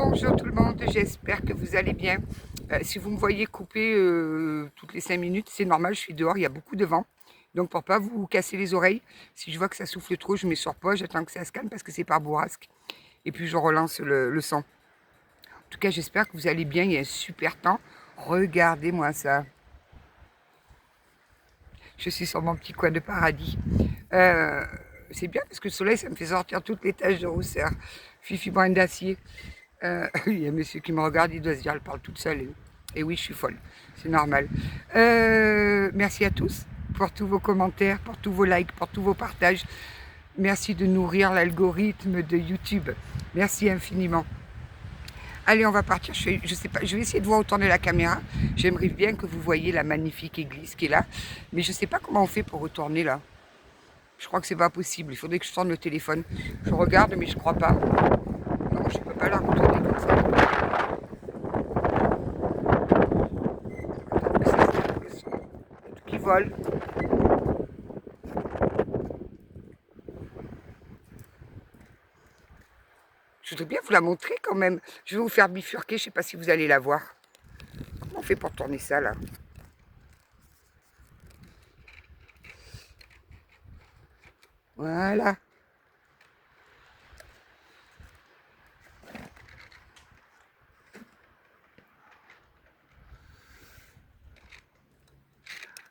Bonjour tout le monde, j'espère que vous allez bien. Si vous me voyez couper toutes les 5 minutes, c'est normal, je suis dehors, il y a beaucoup de vent. Donc pour pas vous casser les oreilles, si je vois que ça souffle trop, je mets sur pause, j'attends que ça se calme parce que c'est par bourrasque. Et puis je relance le son. En tout cas, j'espère que vous allez bien, il y a un super temps. Regardez-moi ça. Je suis sur mon petit coin de paradis. Euh, c'est bien parce que le soleil, ça me fait sortir toutes les taches de rousseur. Fifi brin d'acier. Il y a un monsieur qui me regarde, il doit se dire, elle parle toute seule. Et oui, je suis folle, c'est normal. Merci à tous pour tous vos commentaires, pour tous vos likes, pour tous vos partages. Merci de nourrir l'algorithme de YouTube. Merci infiniment. Allez, on va partir. Je sais pas, je vais essayer de voir où tourner la caméra. J'aimerais bien que vous voyez la magnifique église qui est là. Mais je ne sais pas comment on fait pour retourner là. Je crois que c'est pas possible. Il faudrait que je tourne le téléphone. Je regarde, mais je crois pas. Non, je ne peux pas la retourner comme ça. Tout qui vole. Je voudrais bien vous la montrer quand même. Je vais vous faire bifurquer, je ne sais pas si vous allez la voir. Comment on fait pour tourner ça là? Voilà.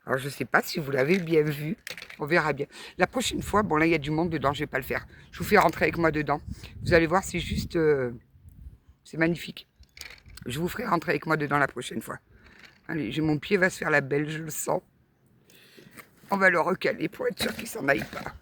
Alors je ne sais pas si vous l'avez bien vu. On verra bien. La prochaine fois, bon là il y a du monde dedans, je ne vais pas le faire. Je vous fais rentrer avec moi dedans. Vous allez voir, c'est juste... c'est magnifique. Je vous ferai rentrer avec moi dedans la prochaine fois. Allez, mon pied va se faire la belle, je le sens. On va le recaler pour être sûr qu'il s'en aille pas.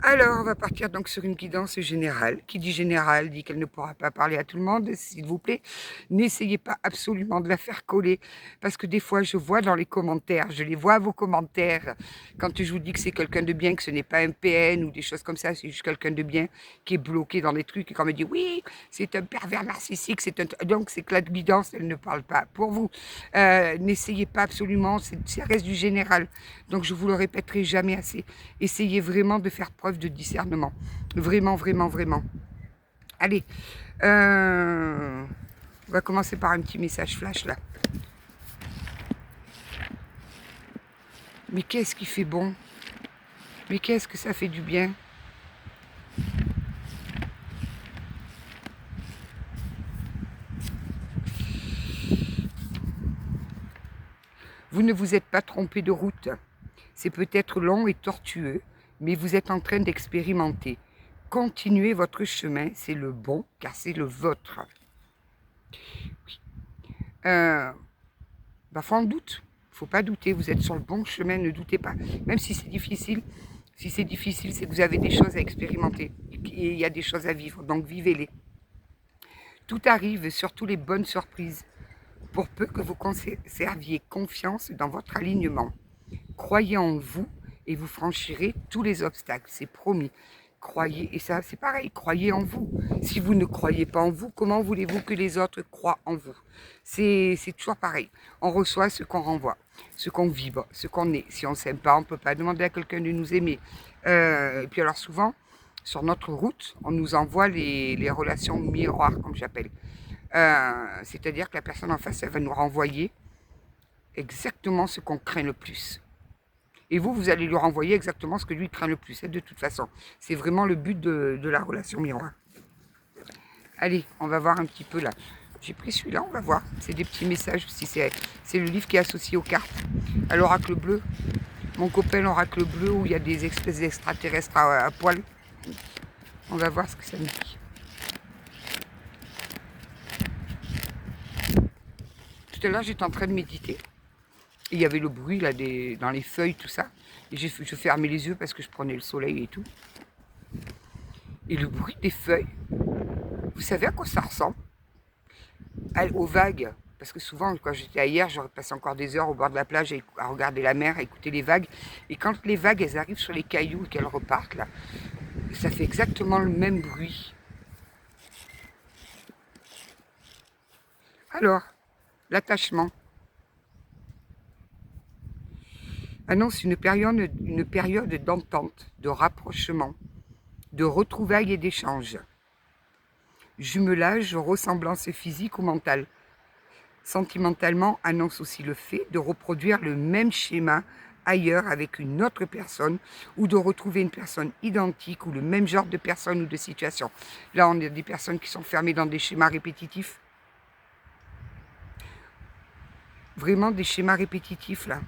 Alors, on va partir donc sur une guidance générale. Qui dit générale dit qu'elle ne pourra pas parler à tout le monde, s'il vous plaît. N'essayez pas absolument de la faire coller, parce que des fois, je vois dans les commentaires, je les vois vos commentaires, quand je vous dis que c'est quelqu'un de bien, que ce n'est pas un PN ou des choses comme ça, c'est juste quelqu'un de bien qui est bloqué dans les trucs, et quand on me dit, oui, c'est un pervers narcissique, donc c'est que la guidance, elle ne parle pas pour vous. N'essayez pas absolument, ça reste du général. Donc, je vous le répéterai jamais assez. Essayez vraiment de faire preuve de discernement. Vraiment, vraiment, vraiment. Allez, on va commencer par un petit message flash là. Mais qu'est-ce qui fait bon? Mais qu'est-ce que ça fait du bien? Vous ne vous êtes pas trompé de route. C'est peut-être long et tortueux, mais vous êtes en train d'expérimenter. Continuez votre chemin, c'est le bon, car c'est le vôtre. Oui. Faut en doute. Faut pas douter, vous êtes sur le bon chemin, ne doutez pas. Même si c'est difficile, c'est que vous avez des choses à expérimenter. Et il y a des choses à vivre, donc vivez-les. Tout arrive, surtout les bonnes surprises, pour peu que vous conserviez confiance dans votre alignement. Croyez en vous et vous franchirez tous les obstacles, c'est promis. Croyez, et ça c'est pareil, croyez en vous. Si vous ne croyez pas en vous, comment voulez-vous que les autres croient en vous? C'est toujours pareil. On reçoit ce qu'on renvoie, ce qu'on vibre, ce qu'on est. Si on ne s'aime pas, on ne peut pas demander à quelqu'un de nous aimer. Et puis alors souvent, sur notre route, on nous envoie les relations miroirs, comme j'appelle. C'est-à-dire que la personne en face, elle va nous renvoyer exactement ce qu'on craint le plus. Et vous allez lui renvoyer exactement ce que lui craint le plus, de toute façon. C'est vraiment le but de la relation miroir. Allez, on va voir un petit peu là. J'ai pris celui-là, on va voir. C'est des petits messages aussi. C'est le livre qui est associé aux cartes. À l'oracle bleu. Mon copain, l'oracle bleu, où il y a des espèces d'extraterrestres à poil. On va voir ce que ça nous dit. Tout à l'heure, j'étais en train de méditer. Et il y avait le bruit là dans les feuilles, tout ça. Et je fermais les yeux parce que je prenais le soleil et tout. Et le bruit des feuilles, vous savez à quoi ça ressemble? Aux vagues. Parce que souvent, quand j'étais hier, j'aurais passé encore des heures au bord de la plage à regarder la mer, à écouter les vagues. Et quand les vagues, elles arrivent sur les cailloux et qu'elles repartent là, ça fait exactement le même bruit. Alors, l'attachement annonce une période d'entente, de rapprochement, de retrouvailles et d'échanges. Jumelage, ressemblance physique ou mentale. Sentimentalement annonce aussi le fait de reproduire le même schéma ailleurs avec une autre personne ou de retrouver une personne identique ou le même genre de personne ou de situation. Là, on a des personnes qui sont fermées dans des schémas répétitifs. Vraiment des schémas répétitifs, là.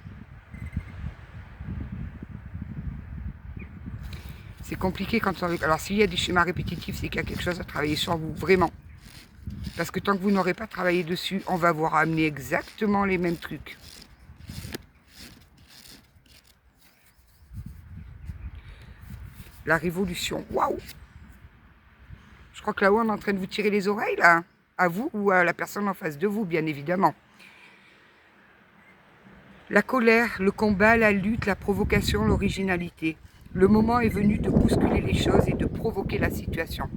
C'est compliqué quand on... Alors, s'il y a des schémas répétitifs, c'est qu'il y a quelque chose à travailler sur vous, vraiment. Parce que tant que vous n'aurez pas travaillé dessus, on va vous ramener exactement les mêmes trucs. La révolution, waouh! Je crois que là-haut, on est en train de vous tirer les oreilles, là. À vous ou à la personne en face de vous, bien évidemment. La colère, le combat, la lutte, la provocation, l'originalité. Le moment est venu de bousculer les choses et de provoquer la situation.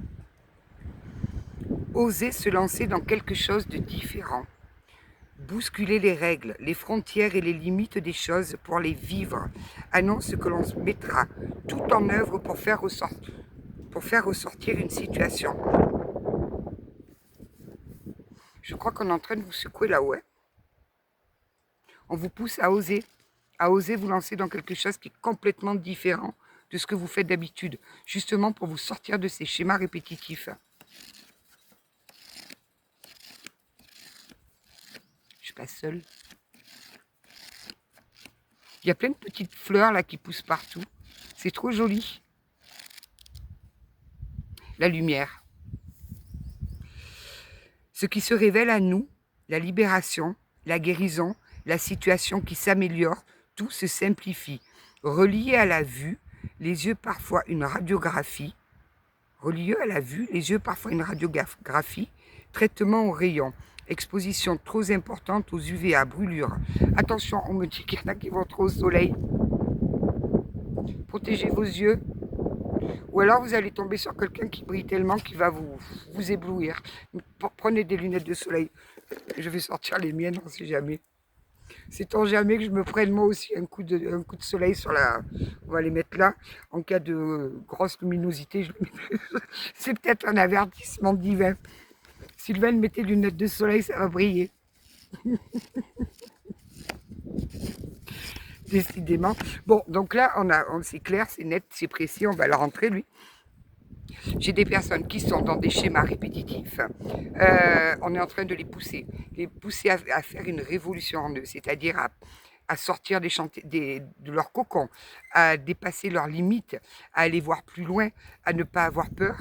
Oser se lancer dans quelque chose de différent. Bousculer les règles, les frontières et les limites des choses pour les vivre. Annonce que l'on se mettra tout en œuvre pour faire ressortir une situation. Je crois qu'on est en train de vous secouer là-haut. Hein. On vous pousse à oser vous lancer dans quelque chose qui est complètement différent de ce que vous faites d'habitude, justement pour vous sortir de ces schémas répétitifs. Je suis pas seule. Il y a plein de petites fleurs là qui poussent partout. C'est trop joli. La lumière. Ce qui se révèle à nous, la libération, la guérison, la situation qui s'améliore, tout se simplifie. Relié à la vue, les yeux parfois une radiographie. Relié à la vue, les yeux parfois une radiographie. Traitement au rayon. Exposition trop importante aux UVA, brûlures. Attention, on me dit qu'il y en a qui vont trop au soleil. Protégez vos yeux. Ou alors vous allez tomber sur quelqu'un qui brille tellement qu'il va vous éblouir. Prenez des lunettes de soleil. Je vais sortir les miennes, on ne sait jamais. Sait-on jamais que je me prenne moi aussi un coup de soleil sur la... On va les mettre là. En cas de grosse luminosité, c'est peut-être un avertissement divin. Sylvain, mettez des lunettes de soleil, ça va briller. Décidément. Bon, donc là, c'est clair, c'est net, c'est précis, on va la rentrer, lui. J'ai des personnes qui sont dans des schémas répétitifs. On est en train de les pousser à faire une révolution en eux, c'est-à-dire à sortir de leur cocon, à dépasser leurs limites, à aller voir plus loin, à ne pas avoir peur.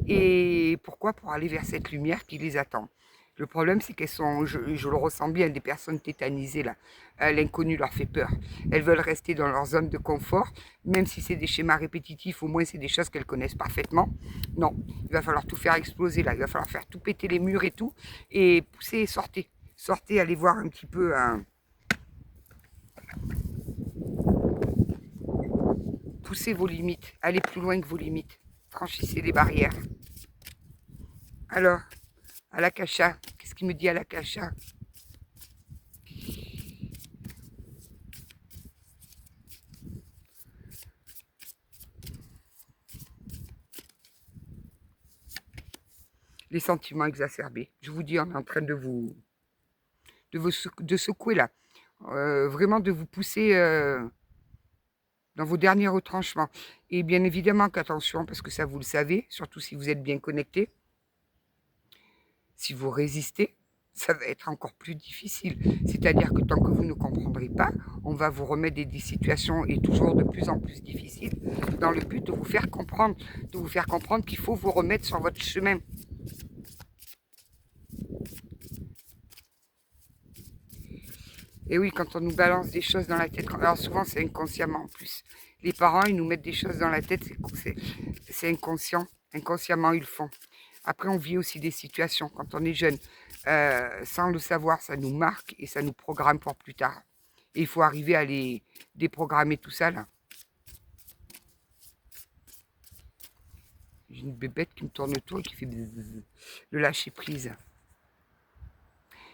Et pourquoi? Pour aller vers cette lumière qui les attend. Le problème, c'est qu'elles sont, je le ressens bien, des personnes tétanisées là. L'inconnu leur fait peur. Elles veulent rester dans leur zone de confort, même si c'est des schémas répétitifs, au moins c'est des choses qu'elles connaissent parfaitement. Non, il va falloir tout faire exploser là, il va falloir faire tout péter les murs et tout, et pousser, sortez. Sortez, allez voir un petit peu... Poussez vos limites, allez plus loin que vos limites. Franchissez les barrières. Alors, à l'Akasha, qu'est-ce qu'il me dit à l'Akasha? Les sentiments exacerbés. Je vous dis, on est en train de secouer là. Vraiment de vous pousser dans vos derniers retranchements. Et bien évidemment qu'attention, parce que ça vous le savez, surtout si vous êtes bien connecté, si vous résistez, ça va être encore plus difficile. C'est-à-dire que tant que vous ne comprendrez pas, on va vous remettre des situations et toujours de plus en plus difficiles dans le but de vous faire comprendre qu'il faut vous remettre sur votre chemin. Et oui, quand on nous balance des choses dans la tête, alors souvent c'est inconsciemment en plus. Les parents, ils nous mettent des choses dans la tête, c'est inconscient. Inconsciemment, ils le font. Après, on vit aussi des situations quand on est jeune. Sans le savoir, ça nous marque et ça nous programme pour plus tard. Et il faut arriver à les déprogrammer tout ça, là. J'ai une bébête qui me tourne autour et qui fait le lâcher prise.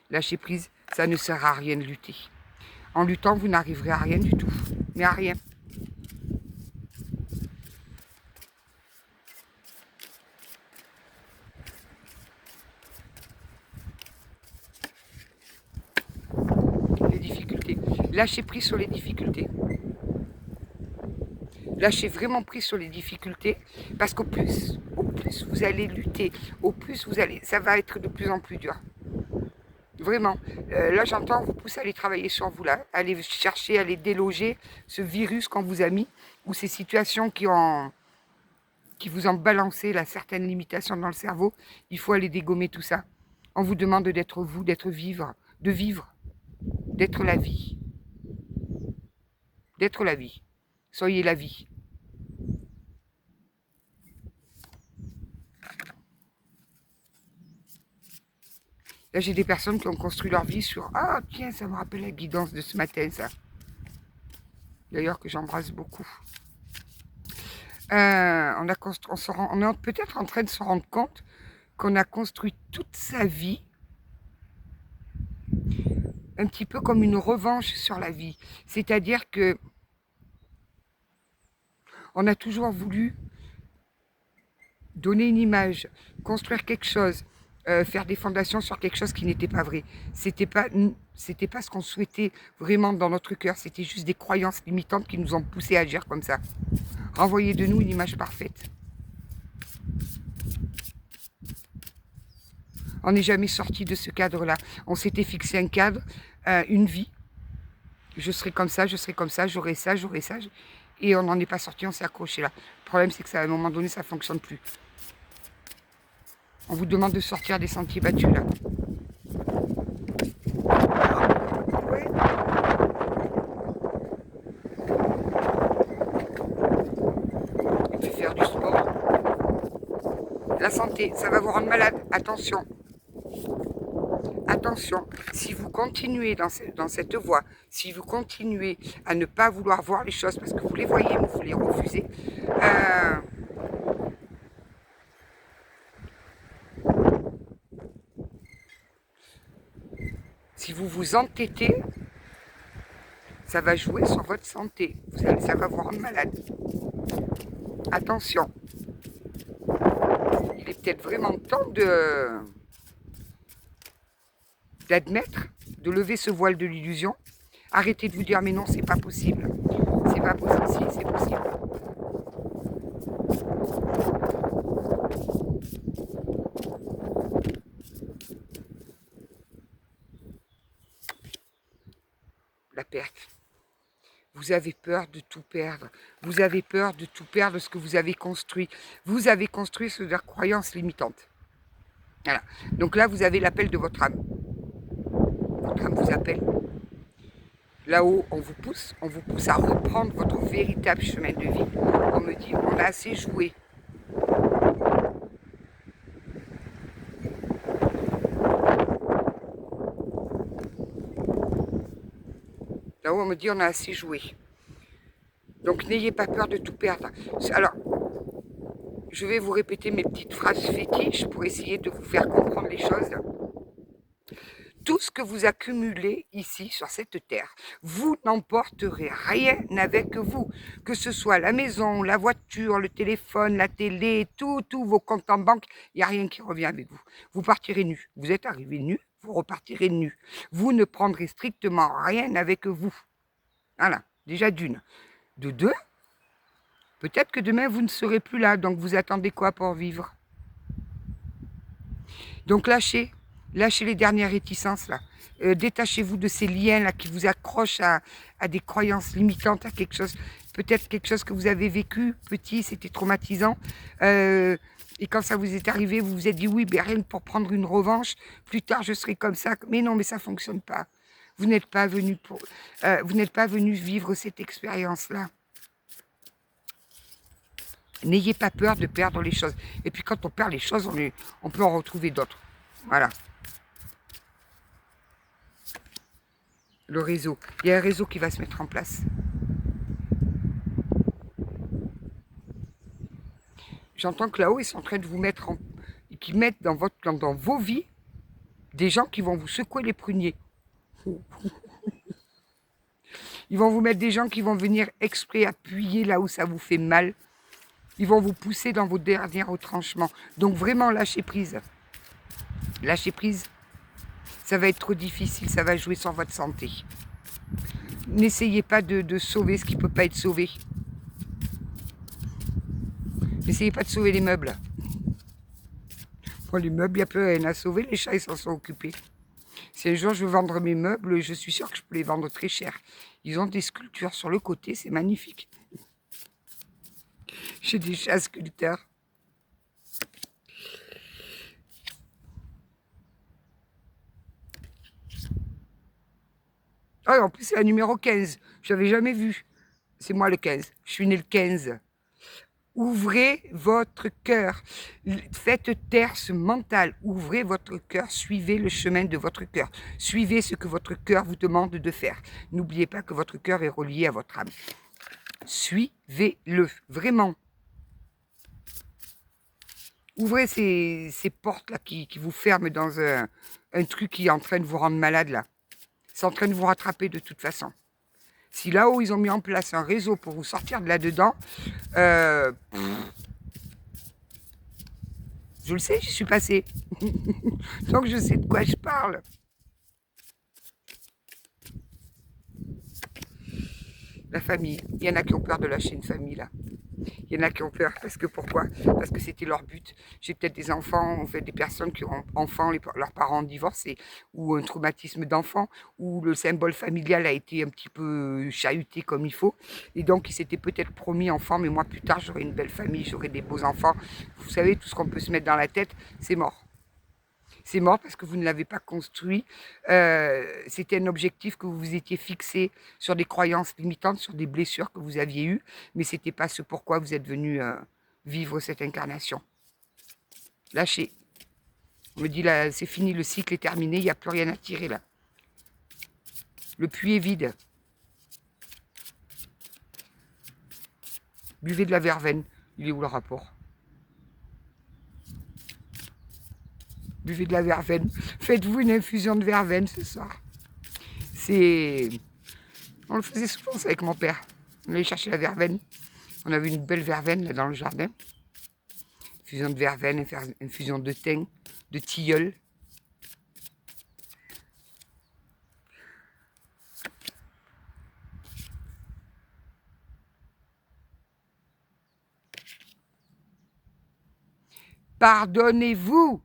Lâcher prise, ça ne sert à rien de lutter. En luttant, vous n'arriverez à rien du tout. Mais à rien. Lâchez prise sur les difficultés. Lâchez vraiment prise sur les difficultés, parce qu'au plus vous allez lutter, au plus ça va être de plus en plus dur. Vraiment. Là, j'entends vous pousser à aller travailler sur vous, là, aller chercher, aller déloger ce virus qu'on vous a mis, ou ces situations qui vous ont balancé là, certaines limitations dans le cerveau. Il faut aller dégommer tout ça. On vous demande d'être vous, de vivre, d'être la vie. D'être la vie. Soyez la vie. Là, j'ai des personnes qui ont construit leur vie sur « Ah, tiens, ça me rappelle la guidance de ce matin, ça. » D'ailleurs, que j'embrasse beaucoup. On est peut-être en train de se rendre compte qu'on a construit toute sa vie un petit peu comme une revanche sur la vie. C'est-à-dire que on a toujours voulu donner une image, construire quelque chose, faire des fondations sur quelque chose qui n'était pas vrai. C'était pas ce qu'on souhaitait vraiment dans notre cœur. C'était juste des croyances limitantes qui nous ont poussé à agir comme ça. Renvoyez de nous une image parfaite. On n'est jamais sorti de ce cadre-là. On s'était fixé un cadre, une vie. Je serai comme ça, j'aurai ça, j'aurai ça. Et on n'en est pas sorti, on s'est accroché là. Le problème, c'est qu'à un moment donné, ça ne fonctionne plus. On vous demande de sortir des sentiers battus là. Ouais. Et puis faire du sport. La santé, ça va vous rendre malade. Attention. Attention, si vous continuez dans cette voie, si vous continuez à ne pas vouloir voir les choses parce que vous les voyez mais vous les refusez, si vous vous entêtez, ça va jouer sur votre santé. Ça va vous rendre malade. Attention. Il est peut-être vraiment temps d'admettre, de lever ce voile de l'illusion. Arrêtez de vous dire mais non, c'est pas possible. C'est pas possible, si, c'est possible. La perte. Vous avez peur de tout perdre. Vous avez peur de tout perdre, ce que vous avez construit. Vous avez construit sur des croyances limitantes. Voilà. Donc là, vous avez l'appel de votre âme. Votre âme vous appelle. Là-haut, on vous pousse à reprendre votre véritable chemin de vie. On me dit, on a assez joué. Là-haut, on me dit, on a assez joué. Donc, n'ayez pas peur de tout perdre. Alors, je vais vous répéter mes petites phrases fétiches pour essayer de vous faire comprendre les choses. Tout ce que vous accumulez ici, sur cette terre, vous n'emporterez rien avec vous. Que ce soit la maison, la voiture, le téléphone, la télé, tous vos comptes en banque, il n'y a rien qui revient avec vous. Vous partirez nu. Vous êtes arrivé nu, vous repartirez nu. Vous ne prendrez strictement rien avec vous. Voilà, déjà d'une. De deux, peut-être que demain vous ne serez plus là, donc vous attendez quoi pour vivre? Donc lâchez les dernières réticences là. Détachez-vous de ces liens là qui vous accrochent à des croyances limitantes, à quelque chose, peut-être quelque chose que vous avez vécu petit, c'était traumatisant. Et quand ça vous est arrivé, vous vous êtes dit oui, ben rien que pour prendre une revanche, plus tard je serai comme ça. Mais non, mais ça ne fonctionne pas. Vous n'êtes pas venu vivre cette expérience-là. N'ayez pas peur de perdre les choses. Et puis quand on perd les choses, on peut en retrouver d'autres. Voilà. Le réseau. Il y a un réseau qui va se mettre en place. J'entends que là-haut, ils sont en train de vous mettre qui mettent dans vos vies des gens qui vont vous secouer les pruniers. Ils vont vous mettre des gens qui vont venir exprès appuyer là où ça vous fait mal. Ils vont vous pousser dans vos derniers retranchements. Donc vraiment, lâchez prise. Lâchez prise. Ça va être trop difficile, ça va jouer sur votre santé. N'essayez pas de sauver ce qui ne peut pas être sauvé. N'essayez pas de sauver les meubles. Bon, les meubles, il n'y a plus rien à sauver, les chats, ils s'en sont occupés. Si un jour je veux vendre mes meubles, je suis sûre que je peux les vendre très cher. Ils ont des sculptures sur le côté, c'est magnifique. J'ai des chats sculpteurs. Ah, en plus, c'est la numéro 15. Je n'avais jamais vu. C'est moi le 15. Je suis né le 15. Ouvrez votre cœur. Faites taire ce mental. Ouvrez votre cœur. Suivez le chemin de votre cœur. Suivez ce que votre cœur vous demande de faire. N'oubliez pas que votre cœur est relié à votre âme. Suivez-le. Vraiment. Ouvrez ces portes-là qui vous ferment dans un truc qui est en train de vous rendre malade, là. C'est en train de vous rattraper de toute façon. Si là-haut, ils ont mis en place un réseau pour vous sortir de là-dedans, je le sais, j'y suis passée. Donc, je sais de quoi je parle. La famille. Il y en a qui ont peur de lâcher une famille, là. Il y en a qui ont peur. Parce que pourquoi? Parce que c'était leur but. J'ai peut-être des enfants, en fait, des personnes qui ont enfants, leurs parents divorcés, ou un traumatisme d'enfant, où le symbole familial a été un petit peu chahuté comme il faut. Et donc, ils s'étaient peut-être promis enfants, mais moi, plus tard, j'aurai une belle famille, j'aurai des beaux enfants. Vous savez, tout ce qu'on peut se mettre dans la tête, c'est mort. C'est mort parce que vous ne l'avez pas construit. C'était un objectif que vous vous étiez fixé sur des croyances limitantes, sur des blessures que vous aviez eues, mais ce n'était pas ce pourquoi vous êtes venu vivre cette incarnation. Lâchez. On me dit là, c'est fini, le cycle est terminé, il n'y a plus rien à tirer là. Le puits est vide. Buvez de la verveine. Il est où le rapport? Buvez de la verveine. Faites-vous une infusion de verveine ce soir. On le faisait souvent ça avec mon père. On allait chercher la verveine. On avait une belle verveine là dans le jardin. Infusion de verveine, infusion de thym, de tilleul. Pardonnez-vous.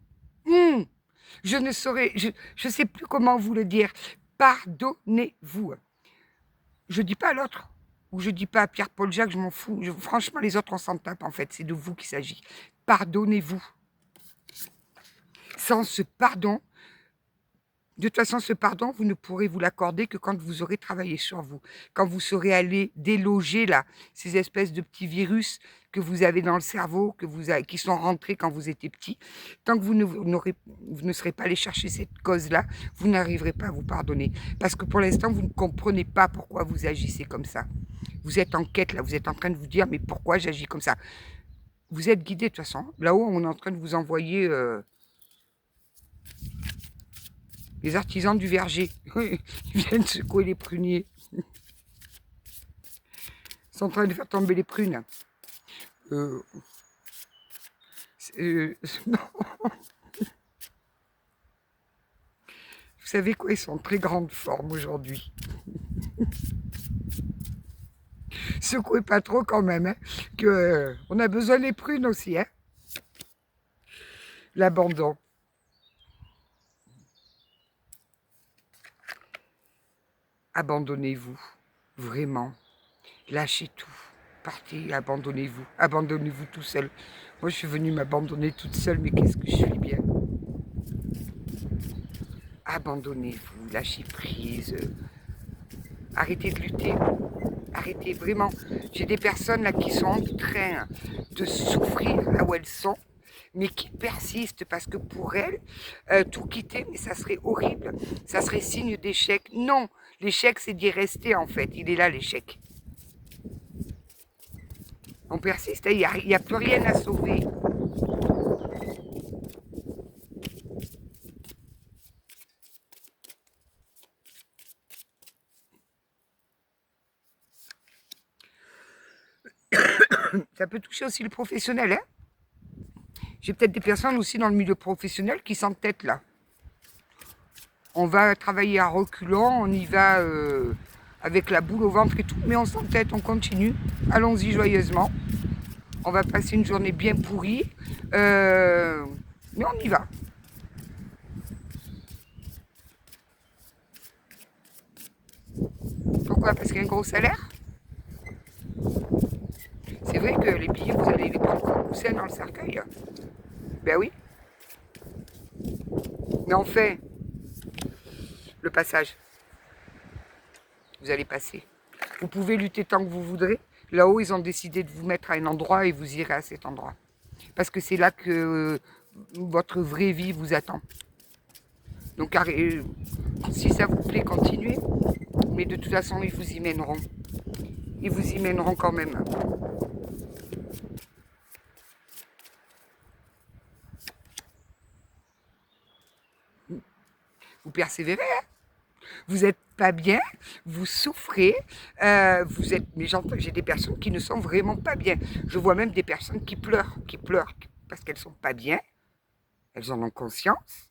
Je ne saurais, je sais plus comment vous le dire. Pardonnez-vous. Je dis pas à l'autre, ou je dis pas à Pierre-Paul Jacques, je m'en fous. Franchement, les autres, on s'en tape en fait. C'est de vous qu'il s'agit. Pardonnez-vous. Sans ce pardon, de toute façon, ce pardon, vous ne pourrez vous l'accorder que quand vous aurez travaillé sur vous. Quand vous serez allé déloger là, ces espèces de petits virus que vous avez dans le cerveau, qui sont rentrés quand vous étiez petit. Tant que vous ne serez pas allé chercher cette cause-là, vous n'arriverez pas à vous pardonner. Parce que pour l'instant, vous ne comprenez pas pourquoi vous agissez comme ça. Vous êtes en quête là, vous êtes en train de vous dire, mais pourquoi j'agis comme ça? Vous êtes guidé de toute façon. Là-haut, on est en train de vous envoyer... les artisans du verger, ils viennent secouer les pruniers. Ils sont en train de faire tomber les prunes. Non. Vous savez quoi, ils sont en très grande forme aujourd'hui. Secouez pas trop quand même, hein, on a besoin des prunes aussi. Hein. L'abandon. Abandonnez-vous, vraiment. Lâchez tout. Partez, abandonnez-vous. Abandonnez-vous tout seul. Moi, je suis venue m'abandonner toute seule, mais qu'est-ce que je suis bien. Abandonnez-vous, lâchez prise. Arrêtez de lutter. Arrêtez, vraiment. J'ai des personnes là qui sont en train de souffrir là où elles sont, mais qui persistent parce que pour elles, tout quitter, mais ça serait horrible. Ça serait signe d'échec. Non, l'échec, c'est d'y rester en fait. Il est là l'échec. On persiste, il n'y a plus rien à sauver. Ça peut toucher aussi le professionnel. Hein. J'ai peut-être des personnes aussi dans le milieu professionnel qui s'entêtent là. On va travailler à reculons, on y va avec la boule au ventre et tout, mais on s'entête, on continue. Allons-y joyeusement. On va passer une journée bien pourrie, mais on y va. Pourquoi? Parce qu'il y a un gros salaire? C'est vrai que les billets, vous allez les prendre comme vous dans le cercueil. Ben oui. Mais on fait le passage. Vous allez passer. Vous pouvez lutter tant que vous voudrez. Là-haut, ils ont décidé de vous mettre à un endroit et vous irez à cet endroit. Parce que c'est là que votre vraie vie vous attend. Donc, si ça vous plaît, continuez. Mais de toute façon, ils vous y mèneront. Ils vous y mèneront quand même. Vous persévérez, hein? Vous n'êtes pas bien, vous souffrez, vous êtes. Mais j'ai des personnes qui ne sont vraiment pas bien. Je vois même des personnes qui pleurent parce qu'elles ne sont pas bien. Elles en ont conscience.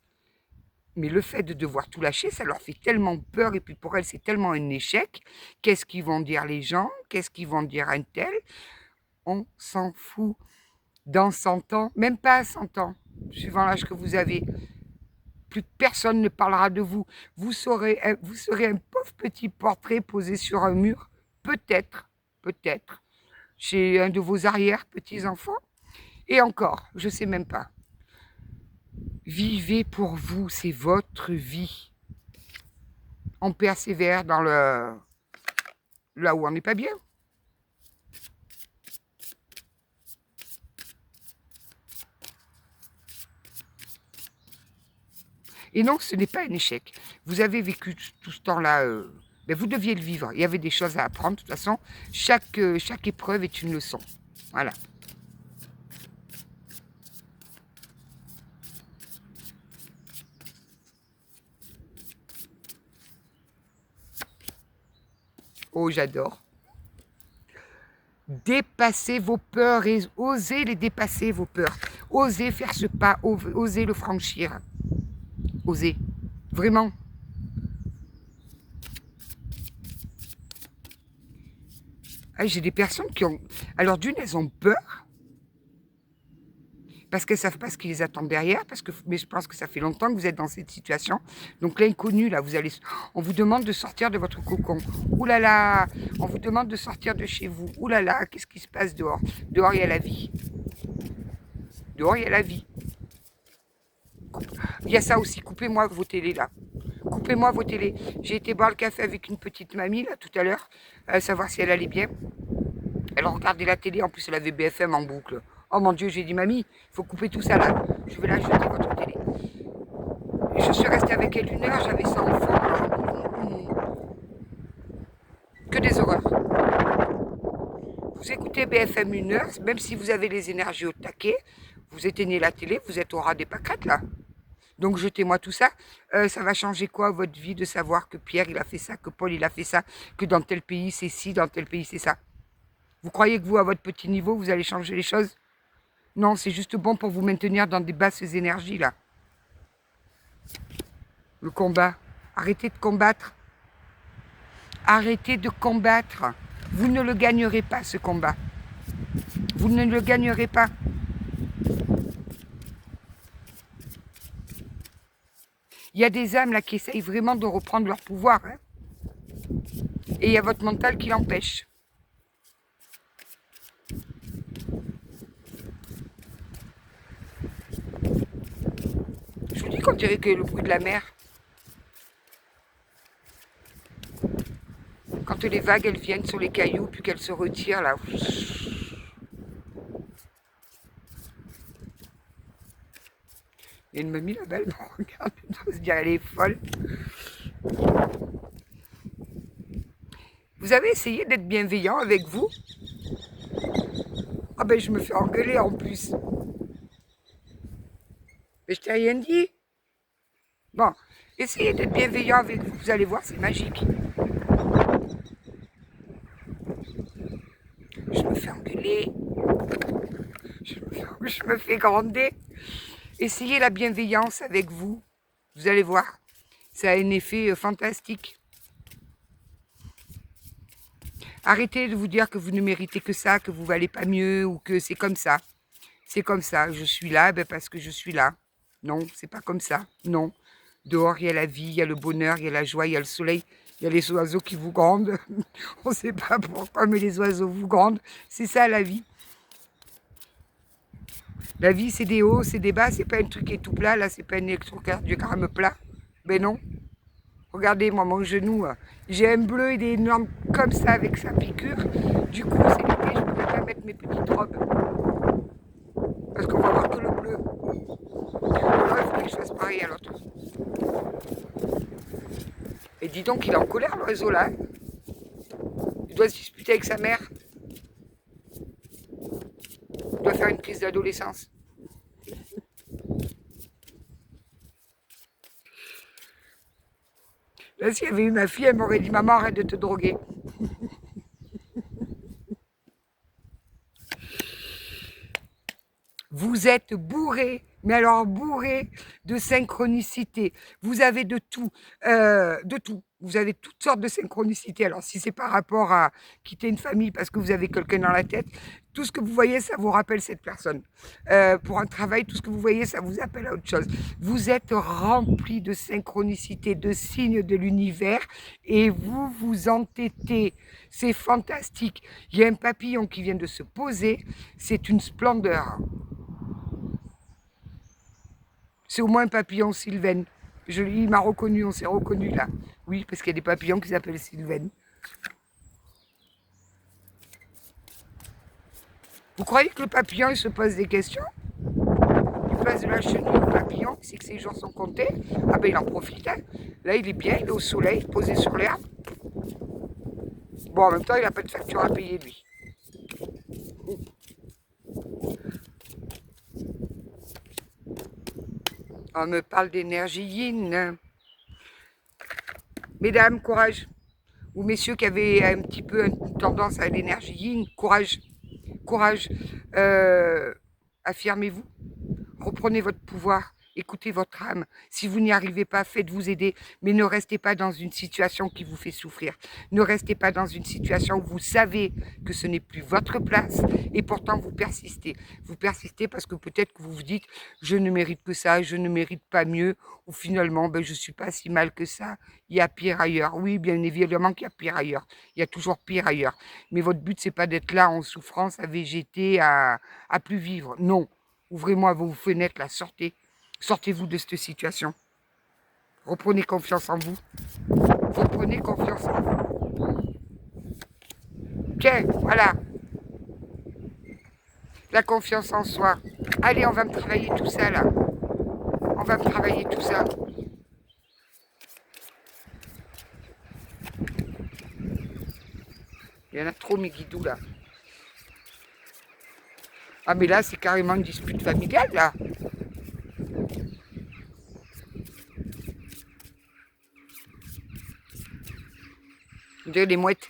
Mais le fait de devoir tout lâcher, ça leur fait tellement peur. Et puis pour elles, c'est tellement un échec. Qu'est-ce qu'ils vont dire les gens? Qu'est-ce qu'ils vont dire un tel? On s'en fout. Dans 100 ans, même pas à 100 ans, suivant l'âge que vous avez, plus personne ne parlera de vous. Vous serez un pauvre petit portrait posé sur un mur, peut-être, chez un de vos arrière-petits-enfants. Et encore, je ne sais même pas. Vivez pour vous, c'est votre vie. On persévère dans là où on n'est pas bien. Et non, ce n'est pas un échec. Vous avez vécu tout ce temps-là, ben vous deviez le vivre. Il y avait des choses à apprendre. De toute façon, chaque épreuve est une leçon. Voilà. Oh, j'adore. Dépassez vos peurs et osez les dépasser, vos peurs. Osez faire ce pas, osez le franchir. Osez. Vraiment. Ah, j'ai des personnes qui ont... Alors d'une, elles ont peur. Parce qu'elles ne savent pas ce qui les attend derrière. Mais je pense que ça fait longtemps que vous êtes dans cette situation. Donc l'inconnu, là, on vous demande de sortir de votre cocon. Ouh là là, on vous demande de sortir de chez vous. Ouh là là, qu'est-ce qui se passe dehors? Dehors, il y a la vie. Dehors, il y a la vie. Il y a ça aussi, coupez-moi vos télés là. Coupez-moi vos télés. J'ai été boire le café avec une petite mamie là tout à l'heure, savoir si elle allait bien. Elle regardait la télé, en plus elle avait BFM en boucle. Oh mon Dieu, j'ai dit mamie, il faut couper tout ça là. Je vais la jeter votre télé. Et je suis restée avec elle 1 heure, j'avais ça en fond. Que des horreurs. Vous écoutez BFM 1 heure, même si vous avez les énergies au taquet, vous éteignez la télé, vous êtes au ras des pâquerettes là. Donc jetez-moi tout ça. Ça va changer quoi votre vie de savoir que Pierre il a fait ça, que Paul il a fait ça, que dans tel pays c'est ci, dans tel pays c'est ça? Vous croyez que vous, à votre petit niveau, vous allez changer les choses? Non, c'est juste bon pour vous maintenir dans des basses énergies là. Le combat. Arrêtez de combattre. Arrêtez de combattre. Vous ne le gagnerez pas ce combat. Vous ne le gagnerez pas. Il y a des âmes là qui essayent vraiment de reprendre leur pouvoir. Hein. Et il y a votre mental qui l'empêche. Je vous dis qu'on dirait que le bruit de la mer. Quand les vagues elles viennent sur les cailloux puis qu'elles se retirent là. Il y a une mamie là-bas, elle me regarde, on se dit elle est folle. Vous avez essayé d'être bienveillant avec vous? Ah ben je me fais engueuler en plus. Mais je t'ai rien dit. Bon, essayez d'être bienveillant avec vous, vous allez voir, c'est magique. Je me fais engueuler. Je me fais gronder. Essayez la bienveillance avec vous. Vous allez voir. Ça a un effet fantastique. Arrêtez de vous dire que vous ne méritez que ça, que vous valez pas mieux ou que c'est comme ça. C'est comme ça. Je suis là parce que je suis là. Non, c'est pas comme ça. Non. Dehors, il y a la vie, il y a le bonheur, il y a la joie, il y a le soleil, il y a les oiseaux qui vous grondent. On ne sait pas pourquoi, mais les oiseaux vous grondent. C'est ça la vie. La vie, c'est des hauts, c'est des bas, c'est pas un truc qui est tout plat. Là, c'est pas un électrocardiogramme plat. Ben non. Regardez, moi, mon genou, j'ai un bleu et des normes comme ça avec sa piqûre. Du coup, c'est l'été, je ne pourrais pas mettre mes petites robes. Parce qu'on va voir que le bleu. Alors, il faut que je fasse pareil à l'autre. Et dis donc, il est en colère, l'oiseau, là. Il doit se disputer avec sa mère. Il doit faire une crise d'adolescence. Là, s'il y avait eu ma fille, elle m'aurait dit, maman, arrête de te droguer. Vous êtes bourré, mais alors bourré de synchronicité. Vous avez de tout, de tout. Vous avez toutes sortes de synchronicités. Alors, si c'est par rapport à quitter une famille parce que vous avez quelqu'un dans la tête, tout ce que vous voyez, ça vous rappelle cette personne. Pour un travail, tout ce que vous voyez, ça vous appelle à autre chose. Vous êtes rempli de synchronicité, de signes de l'univers et vous vous entêtez. C'est fantastique. Il y a un papillon qui vient de se poser. C'est une splendeur. C'est au moins un papillon Sylvaine. Il m'a reconnu, on s'est reconnu là. Oui, parce qu'il y a des papillons qui s'appellent Sylvaine. Vous croyez que le papillon, il se pose des questions? Il passe de la chenille au papillon, c'est que ses jours sont comptés. Ah ben il en profite. Hein. Là, il est bien, il est au soleil, posé sur l'herbe. Bon, en même temps, il n'a pas de facture à payer, lui. On me parle d'énergie yin. Mesdames, courage. Ou messieurs qui avaient un petit peu une tendance à l'énergie yin, courage. Courage. Affirmez-vous. Reprenez votre pouvoir. Écoutez votre âme. Si vous n'y arrivez pas, faites-vous aider. Mais ne restez pas dans une situation qui vous fait souffrir. Ne restez pas dans une situation où vous savez que ce n'est plus votre place et pourtant vous persistez. Vous persistez parce que peut-être que vous vous dites « je ne mérite que ça, je ne mérite pas mieux » ou finalement ben, « je ne suis pas si mal que ça, il y a pire ailleurs ». Oui, bien évidemment qu'il y a pire ailleurs. Il y a toujours pire ailleurs. Mais votre but, c'est pas d'être là en souffrance, à végéter, à plus vivre. Non. Ouvrez-moi vos fenêtres, là, sortez. Sortez-vous de cette situation. Reprenez confiance en vous. Reprenez confiance en vous. Tiens, voilà. La confiance en soi. Allez, on va me travailler tout ça, là. On va me travailler tout ça. Il y en a trop, mes guidous, là. Ah, mais là, c'est carrément une dispute familiale, là. On dirait des mouettes.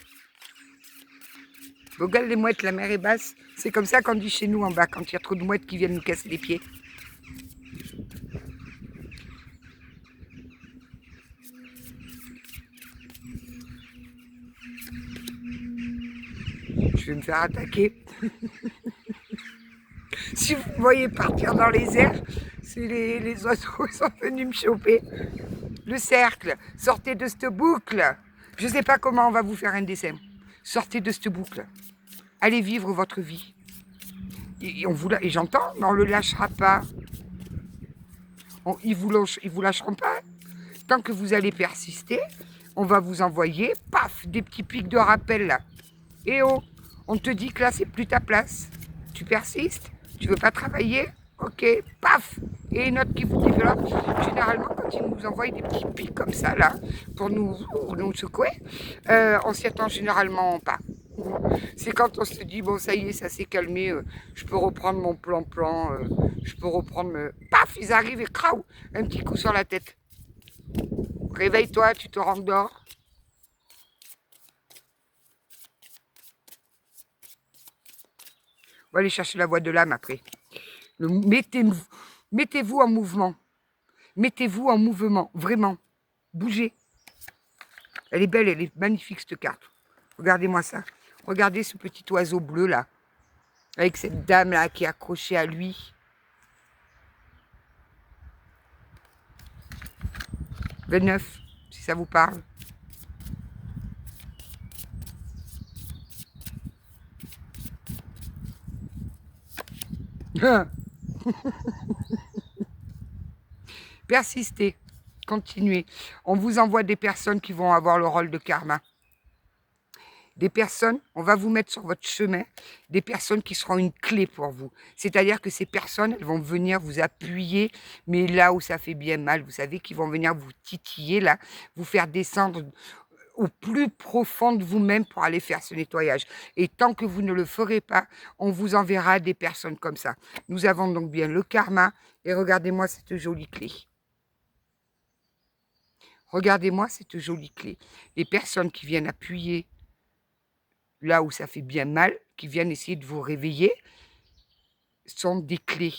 Regarde les mouettes, la mer est basse. C'est comme ça qu'on dit chez nous en bas, quand il y a trop de mouettes qui viennent nous casser les pieds. Je vais me faire attaquer. Si vous me voyez partir dans les airs, c'est les oiseaux qui sont venus me choper. Le cercle, sortez de cette boucle. Je ne sais pas comment on va vous faire un dessin. Sortez de cette boucle. Allez vivre votre vie. Et j'entends, mais on ne le lâchera pas. Ils vous lâcheront pas. Tant que vous allez persister, on va vous envoyer, paf, des petits pics de rappel là. Et oh, on te dit que là, c'est plus ta place. Tu persistes, tu veux pas travailler, ok, paf. Et une autre qui vous développe. Généralement, quand ils nous envoient des petits pics comme ça, là, pour nous secouer, on s'y attend généralement pas. C'est quand on se dit, bon, ça y est, ça s'est calmé, je peux reprendre mon plan, je peux reprendre... Paf, ils arrivent et craou, un petit coup sur la tête. Réveille-toi, tu te rendors. On va aller chercher la voix de l'âme après. Mettez-vous en mouvement. Mettez-vous en mouvement, vraiment. Bougez. Elle est belle, elle est magnifique cette carte. Regardez-moi ça. Regardez ce petit oiseau bleu là, avec cette dame là qui est accrochée à lui. 29, si ça vous parle. Persistez, continuez. On vous envoie des personnes qui vont avoir le rôle de karma. Des personnes, on va vous mettre sur votre chemin, des personnes qui seront une clé pour vous. C'est-à-dire que ces personnes, elles vont venir vous appuyer, mais là où ça fait bien mal, vous savez, qu'ils vont venir vous titiller, là, vous faire descendre au plus profond de vous-même pour aller faire ce nettoyage. Et tant que vous ne le ferez pas, on vous enverra des personnes comme ça. Nous avons donc bien le karma, et regardez-moi cette jolie clé. Regardez-moi cette jolie clé. Les personnes qui viennent appuyer là où ça fait bien mal, qui viennent essayer de vous réveiller, sont des clés.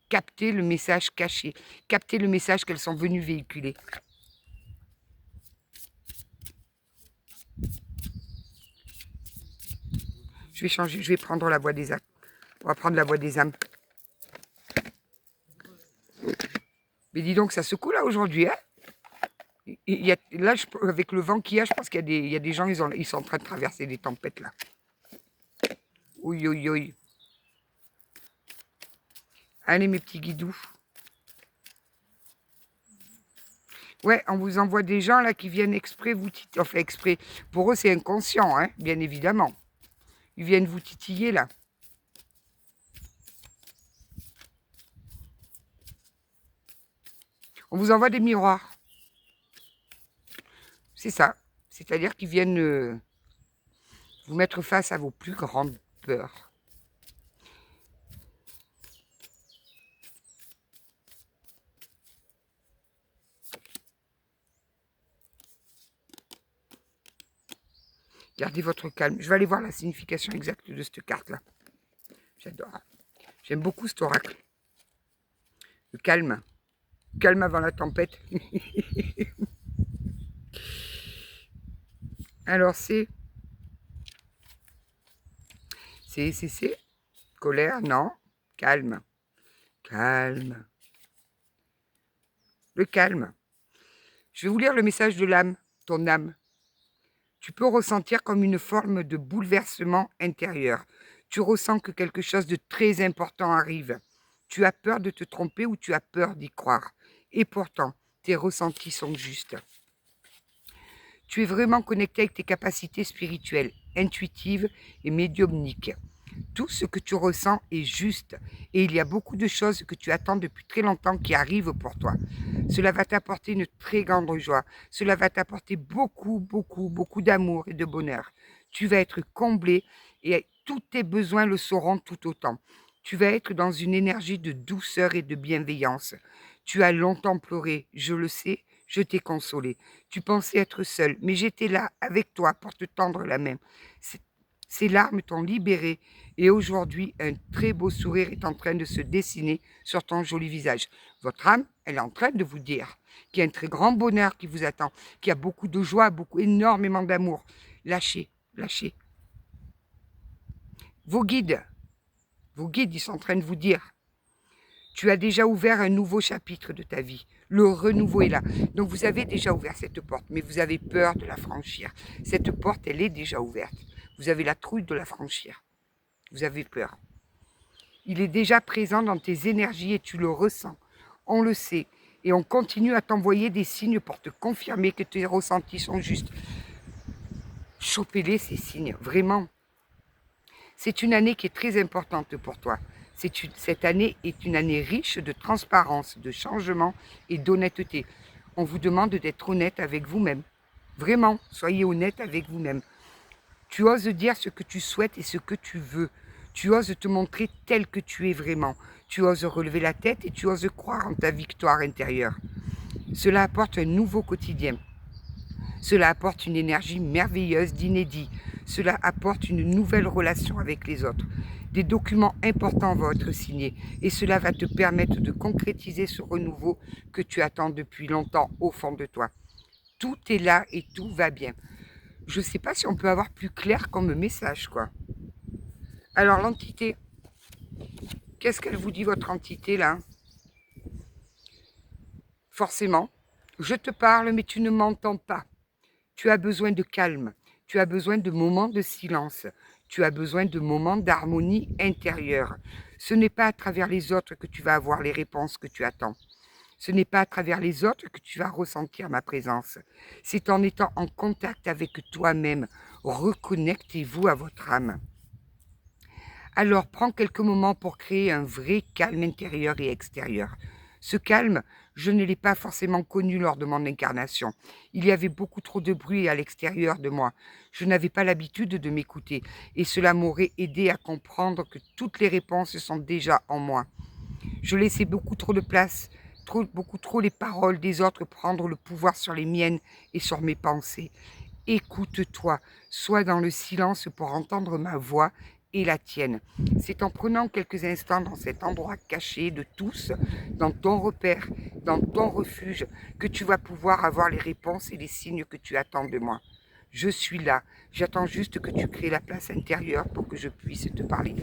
Captez le message caché. Captez le message qu'elles sont venues véhiculer. Je vais changer, je vais prendre la voix des âmes. On va prendre la voix des âmes. Mais dis donc, ça secoue là aujourd'hui, hein? Là, avec le vent qu'il y a, je pense qu'il y a des gens, ils sont en train de traverser des tempêtes là. Oui, oui, oui. Allez, mes petits guidous. Ouais, on vous envoie des gens là qui viennent exprès vous titiller. Enfin, exprès. Pour eux, c'est inconscient, hein, bien évidemment. Ils viennent vous titiller là. On vous envoie des miroirs. C'est ça. C'est-à-dire qu'ils viennent vous mettre face à vos plus grandes peurs. Gardez votre calme. Je vais aller voir la signification exacte de cette carte-là. J'adore. J'aime beaucoup cet oracle. Le calme. Calme avant la tempête. Alors c'est... Colère, non. Calme. Calme. Le calme. Je vais vous lire le message de l'âme, ton âme. Tu peux ressentir comme une forme de bouleversement intérieur. Tu ressens que quelque chose de très important arrive. Tu as peur de te tromper ou tu as peur d'y croire. Et pourtant, tes ressentis sont justes. Tu es vraiment connecté avec tes capacités spirituelles, intuitives et médiumniques. Tout ce que tu ressens est juste et il y a beaucoup de choses que tu attends depuis très longtemps qui arrivent pour toi. Cela va t'apporter une très grande joie. Cela va t'apporter beaucoup, beaucoup, beaucoup d'amour et de bonheur. Tu vas être comblé et tous tes besoins le seront tout autant. Tu vas être dans une énergie de douceur et de bienveillance. Tu as longtemps pleuré, je le sais, je t'ai consolé. Tu pensais être seul, mais j'étais là avec toi pour te tendre la main. Ces larmes t'ont libéré et aujourd'hui, un très beau sourire est en train de se dessiner sur ton joli visage. Votre âme, elle est en train de vous dire qu'il y a un très grand bonheur qui vous attend, qu'il y a beaucoup de joie, énormément d'amour. Lâchez, lâchez. Vos guides, ils sont en train de vous dire, tu as déjà ouvert un nouveau chapitre de ta vie. Le renouveau est là. Donc vous avez déjà ouvert cette porte, mais vous avez peur de la franchir. Cette porte, elle est déjà ouverte. Vous avez la trouille de la franchir. Vous avez peur. Il est déjà présent dans tes énergies et tu le ressens. On le sait. Et on continue à t'envoyer des signes pour te confirmer que tes ressentis sont justes. Chopez-les, ces signes, vraiment. C'est une année qui est très importante pour toi. Cette année est une année riche de transparence, de changement et d'honnêteté. On vous demande d'être honnête avec vous-même. Vraiment, soyez honnête avec vous-même. Tu oses dire ce que tu souhaites et ce que tu veux. Tu oses te montrer tel que tu es vraiment. Tu oses relever la tête et tu oses croire en ta victoire intérieure. Cela apporte un nouveau quotidien. Cela apporte une énergie merveilleuse d'inédit. Cela apporte une nouvelle relation avec les autres. Des documents importants vont être signés et cela va te permettre de concrétiser ce renouveau que tu attends depuis longtemps au fond de toi. Tout est là et tout va bien. Je ne sais pas si on peut avoir plus clair comme message, quoi. Alors, l'entité, qu'est-ce qu'elle vous dit, votre entité, là? Forcément, je te parle, mais tu ne m'entends pas. Tu as besoin de calme. Tu as besoin de moments de silence. Tu as besoin de moments d'harmonie intérieure. Ce n'est pas à travers les autres que tu vas avoir les réponses que tu attends. Ce n'est pas à travers les autres que tu vas ressentir ma présence. C'est en étant en contact avec toi-même. Reconnectez-vous à votre âme. Alors prends quelques moments pour créer un vrai calme intérieur et extérieur. Ce calme, je ne l'ai pas forcément connu lors de mon incarnation. Il y avait beaucoup trop de bruit à l'extérieur de moi. Je n'avais pas l'habitude de m'écouter et cela m'aurait aidé à comprendre que toutes les réponses sont déjà en moi. Je laissais beaucoup trop de place, beaucoup trop les paroles des autres prendre le pouvoir sur les miennes et sur mes pensées. Écoute-toi, sois dans le silence pour entendre ma voix et la tienne. C'est en prenant quelques instants dans cet endroit caché de tous, dans ton repère, dans ton refuge, que tu vas pouvoir avoir les réponses et les signes que tu attends de moi. Je suis là, j'attends juste que tu crées la place intérieure pour que je puisse te parler.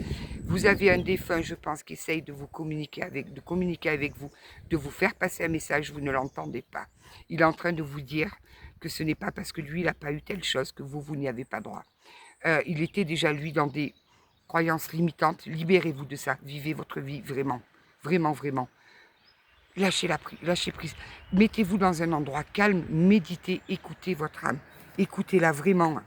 Vous avez un défunt, je pense, qui essaye de communiquer avec vous, de vous faire passer un message, vous ne l'entendez pas. Il est en train de vous dire que ce n'est pas parce que lui, il n'a pas eu telle chose que vous n'y avez pas droit. Il était déjà, lui, dans des croyances limitantes. Libérez-vous de ça. Vivez votre vie vraiment, vraiment, vraiment. Lâchez prise. Mettez-vous dans un endroit calme, méditez, écoutez votre âme. Écoutez-la vraiment.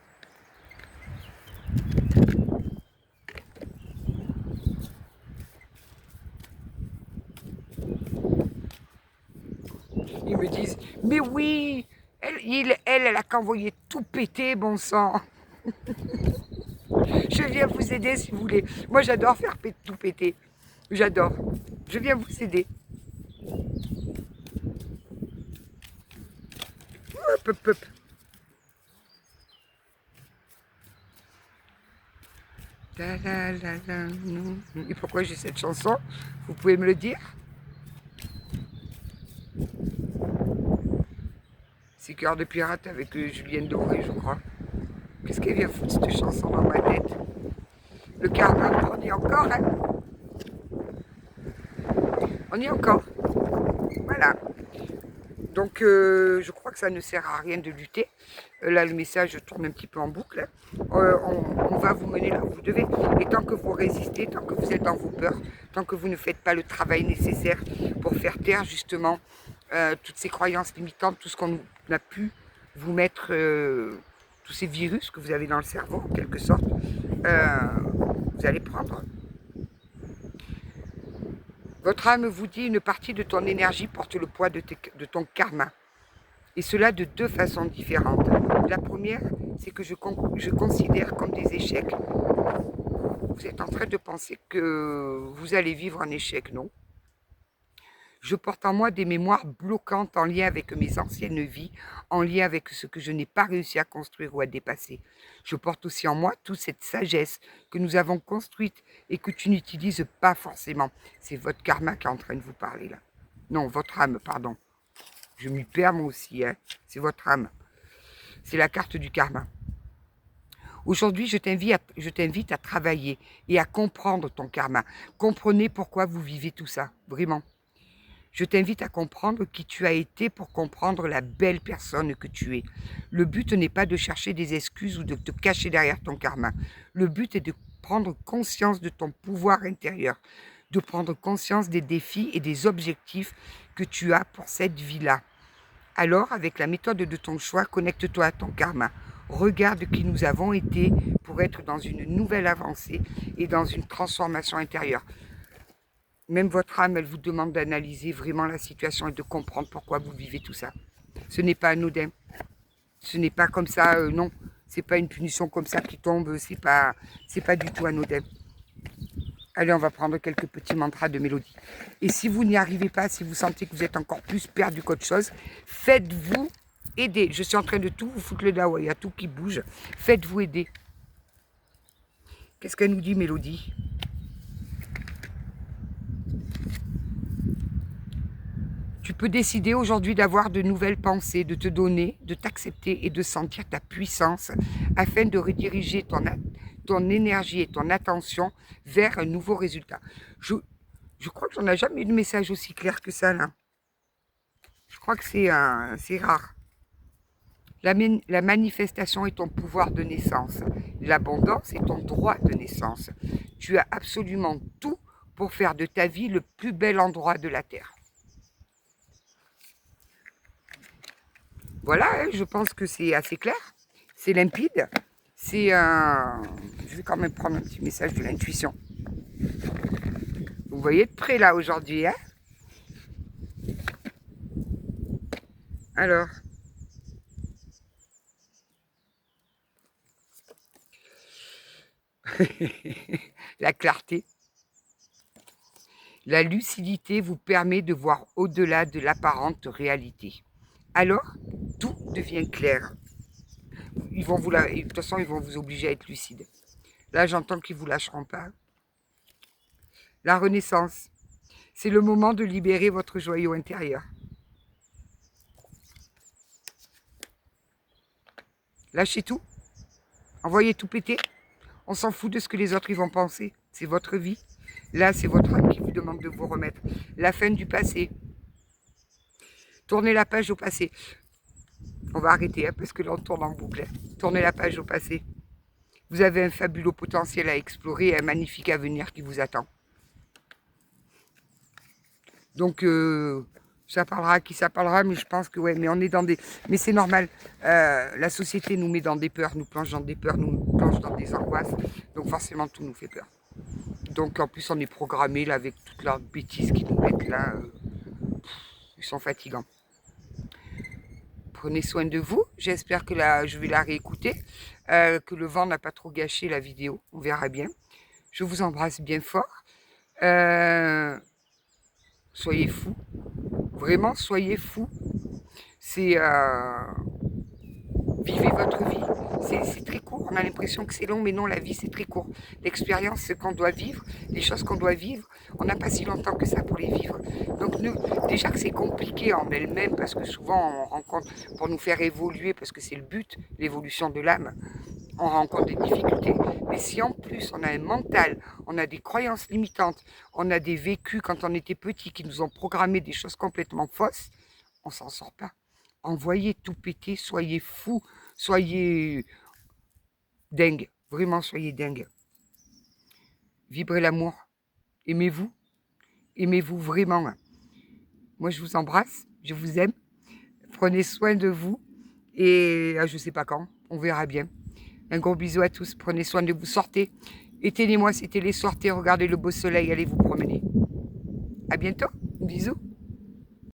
Ils me disent, mais oui, elle a qu'envoyé tout péter, bon sang. Je viens vous aider si vous voulez. Moi, j'adore faire tout péter. J'adore. Je viens vous aider. Hop, hop, hop. Et pourquoi j'ai cette chanson? Vous pouvez me le dire? C'est Cœur de pirate avec Julienne Doré, je crois. Qu'est-ce qu'elle vient foutre cette chanson dans ma tête? Le karma, on y est encore, hein? On y est encore. Voilà. Donc, je crois que ça ne sert à rien de lutter. Là, le message tourne un petit peu en boucle. On va vous mener là où vous devez. Et tant que vous résistez, tant que vous êtes dans vos peurs, tant que vous ne faites pas le travail nécessaire pour faire taire justement toutes ces croyances limitantes, tout ce qu'on a pu vous mettre, tous ces virus que vous avez dans le cerveau, en quelque sorte, vous allez prendre. Votre âme vous dit une partie de ton énergie porte le poids de ton karma. Et cela de deux façons différentes. La première, c'est que je considère comme des échecs. Vous êtes en train de penser que vous allez vivre un échec, non? Je porte en moi des mémoires bloquantes en lien avec mes anciennes vies, en lien avec ce que je n'ai pas réussi à construire ou à dépasser. Je porte aussi en moi toute cette sagesse que nous avons construite et que tu n'utilises pas forcément. C'est votre karma qui est en train de vous parler là. Non, votre âme, pardon. Je m'y perds moi aussi, hein. C'est votre âme. C'est la carte du karma. Aujourd'hui, je t'invite à travailler et à comprendre ton karma. Comprenez pourquoi vous vivez tout ça, vraiment. Je t'invite à comprendre qui tu as été pour comprendre la belle personne que tu es. Le but n'est pas de chercher des excuses ou de te cacher derrière ton karma. Le but est de prendre conscience de ton pouvoir intérieur, de prendre conscience des défis et des objectifs que tu as pour cette vie-là. Alors, avec la méthode de ton choix, connecte-toi à ton karma. Regarde qui nous avons été pour être dans une nouvelle avancée et dans une transformation intérieure. Même votre âme, elle vous demande d'analyser vraiment la situation et de comprendre pourquoi vous vivez tout ça. Ce n'est pas anodin. Ce n'est pas comme ça, non. C'est pas une punition comme ça qui tombe. C'est pas du tout anodin. Allez, on va prendre quelques petits mantras de mélodie. Et si vous n'y arrivez pas, si vous sentez que vous êtes encore plus perdu qu'autre chose, faites-vous aider. Je suis en train de tout vous foutre le dawa, il y a tout qui bouge. Faites-vous aider. Qu'est-ce qu'elle nous dit, Mélodie? Tu peux décider aujourd'hui d'avoir de nouvelles pensées, de te donner, de t'accepter et de sentir ta puissance afin de rediriger ton énergie et ton attention vers un nouveau résultat. Je crois qu'on n'a jamais eu de message aussi clair que ça là. Je crois que c'est rare. La manifestation est ton pouvoir de naissance. L'abondance est ton droit de naissance. Tu as absolument tout pour faire de ta vie le plus bel endroit de la Terre. Voilà, hein, je pense que c'est assez clair. C'est limpide. C'est un... Je vais quand même prendre un petit message de l'intuition. Vous voyez de près là aujourd'hui, hein? Alors... la clarté. La lucidité vous permet de voir au-delà de l'apparente réalité. Alors, tout devient clair. De toute façon, ils vont vous obliger à être lucide. Là, j'entends qu'ils ne vous lâcheront pas. La renaissance, c'est le moment de libérer votre joyau intérieur. Lâchez tout. Envoyez tout péter. On s'en fout de ce que les autres ils vont penser. C'est votre vie. Là, c'est votre âme qui vous demande de vous remettre. La fin du passé. Tournez la page au passé. On va arrêter, hein, parce que là, on tourne en boucle. Hein. Tournez la page au passé. Vous avez un fabuleux potentiel à explorer et un magnifique avenir qui vous attend. Donc, ça parlera qui ça parlera, mais je pense que, ouais, mais on est dans des... Mais c'est normal. La société nous met dans des peurs, nous plonge dans des peurs, nous plonge dans des angoisses. Donc, forcément, tout nous fait peur. Donc, en plus, on est programmé là, avec toutes leurs bêtises qui nous mettent là. Ils sont fatigants. Prenez soin de vous. J'espère que je vais la réécouter. Que le vent n'a pas trop gâché la vidéo. On verra bien. Je vous embrasse bien fort. Soyez fous. Vraiment, soyez fous. C'est... vivez votre vie. C'est très court. On a l'impression que c'est long, mais non, la vie, c'est très court. L'expérience, ce qu'on doit vivre, les choses qu'on doit vivre, on n'a pas si longtemps que ça pour les vivre. Donc, déjà que c'est compliqué en elle-même, parce que souvent, on rencontre, pour nous faire évoluer, parce que c'est le but, l'évolution de l'âme, on rencontre des difficultés. Mais si en plus, on a un mental, on a des croyances limitantes, on a des vécus quand on était petit qui nous ont programmé des choses complètement fausses, on s'en sort pas. Envoyez tout péter, soyez fous, soyez dingue, vraiment soyez dingue. Vibrez l'amour, aimez-vous vraiment. Moi je vous embrasse, je vous aime, prenez soin de vous et je sais pas quand, on verra bien. Un gros bisou à tous, prenez soin de vous, sortez, éteignez-moi ces télés, sortez, regardez le beau soleil, allez vous promener. À bientôt, bisous.